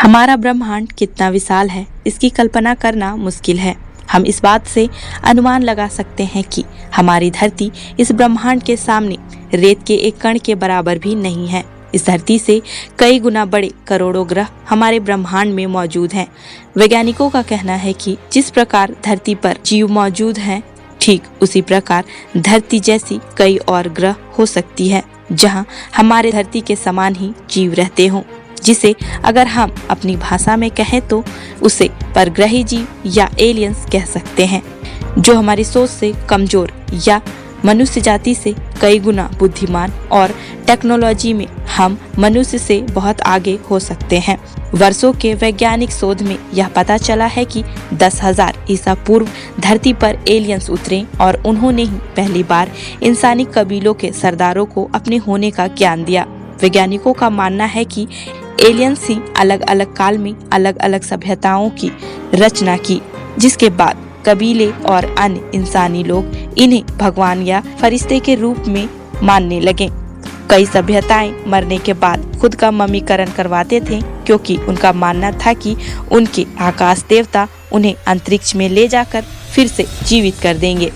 हमारा ब्रह्मांड कितना विशाल है, इसकी कल्पना करना मुश्किल है। हम इस बात से अनुमान लगा सकते हैं कि हमारी धरती इस ब्रह्मांड के सामने रेत के एक कण के बराबर भी नहीं है। इस धरती से कई गुना बड़े करोड़ों ग्रह हमारे ब्रह्मांड में मौजूद हैं। वैज्ञानिकों का कहना है कि जिस प्रकार धरती पर जीव मौजूद हैं, ठीक उसी प्रकार धरती जैसी कई और ग्रह हो सकती है जहां हमारे धरती के समान ही जीव रहते हों, जिसे अगर हम अपनी भाषा में कहें तो उसे परग्रही जीव या एलियंस कह सकते हैं, जो हमारी सोच से कमजोर या मनुष्य जाति से कई गुना बुद्धिमान और टेक्नोलॉजी में हम मनुष्य से बहुत आगे हो सकते हैं। वर्षों के वैज्ञानिक शोध में यह पता चला है कि 10,000 ईसा पूर्व धरती पर एलियंस उतरे और उन्होंने ही पहली बार इंसानी कबीलों के सरदारों को अपने होने का ज्ञान दिया। वैज्ञानिकों का मानना है कि एलियंस ही अलग अलग काल में अलग अलग सभ्यताओं की रचना की, जिसके बाद कबीले और अन्य इंसानी लोग इन्हें भगवान या फरिश्ते के रूप में मानने लगे। कई सभ्यताएं मरने के बाद खुद का मम्मीकरण करवाते थे, क्योंकि उनका मानना था कि उनके आकाश देवता उन्हें अंतरिक्ष में ले जाकर फिर से जीवित कर देंगे।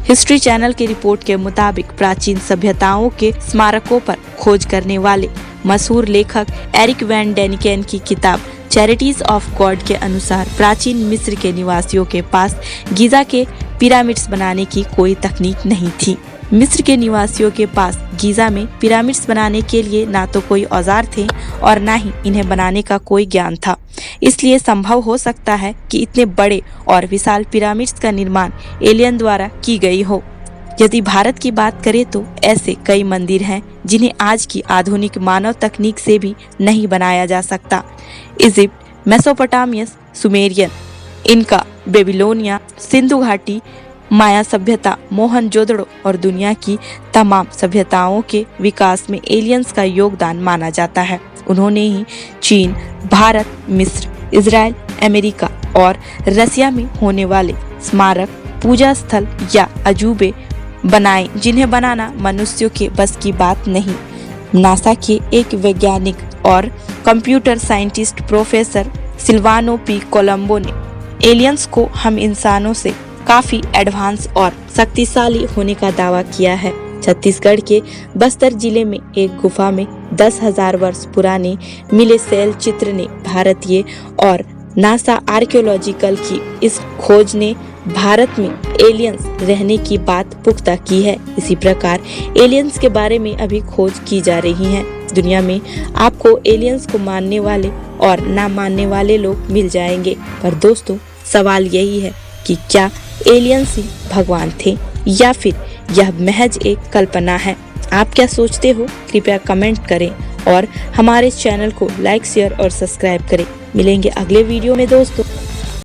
हिस्ट्री चैनल की रिपोर्ट के मुताबिक प्राचीन सभ्यताओं के स्मारकों पर खोज करने वाले मशहूर लेखक एरिक वैन डेनिकेन की किताब चैरिटीज ऑफ गॉड के अनुसार प्राचीन मिस्र के निवासियों के पास गीजा के पिरामिड्स बनाने की कोई तकनीक नहीं थी। मिस्र के निवासियों के पास गीजा में पिरामिड्स बनाने के लिए ना तो कोई औजार थे और ना ही इन्हें बनाने का कोई ज्ञान था। इसलिए संभव हो सकता है कि इतने बड़े और विशाल पिरामिड्स का निर्माण एलियन द्वारा की गई हो। यदि भारत की बात करें तो ऐसे कई मंदिर हैं जिन्हें आज की आधुनिक मानव तकनीक से भी नहीं बनाया जा सकता। इजिप्ट, मेसोपोटामियस, सुमेरियन, इनका, बेबीलोनिया, सिंधु घाटी, माया सभ्यता, मोहनजोदड़ो और दुनिया की तमाम सभ्यताओं के विकास में एलियंस का योगदान माना जाता है। उन्होंने ही चीन, भारत, मिस्र, इजराइल, अमेरिका और रसिया में होने वाले स्मारक, पूजा स्थल या अजूबे बनाए, जिन्हें बनाना मनुष्यों के बस की बात नहीं। नासा के एक वैज्ञानिक और computer scientist professor Silvano P Colombo ने एलियंस को हम इंसानों से काफी एडवांस और शक्तिशाली होने का दावा किया है। छत्तीसगढ़ के बस्तर जिले में एक गुफा में 10,000 वर्ष पुराने मिले शैल चित्र ने भारतीय और नासा आर्कियोलॉजिकल की इस खोज ने भारत में एलियंस रहने की बात पुख्ता की है। इसी प्रकार एलियंस के बारे में अभी खोज की जा रही है। दुनिया में आपको एलियंस को मानने वाले और ना मानने वाले लोग मिल जाएंगे, पर दोस्तों सवाल यही है कि क्या एलियंस ही भगवान थे या फिर यह महज एक कल्पना है? आप क्या सोचते हो? कृपया कमेंट करें और हमारे चैनल को लाइक, शेयर और सब्सक्राइब करें। मिलेंगे अगले वीडियो में दोस्तों।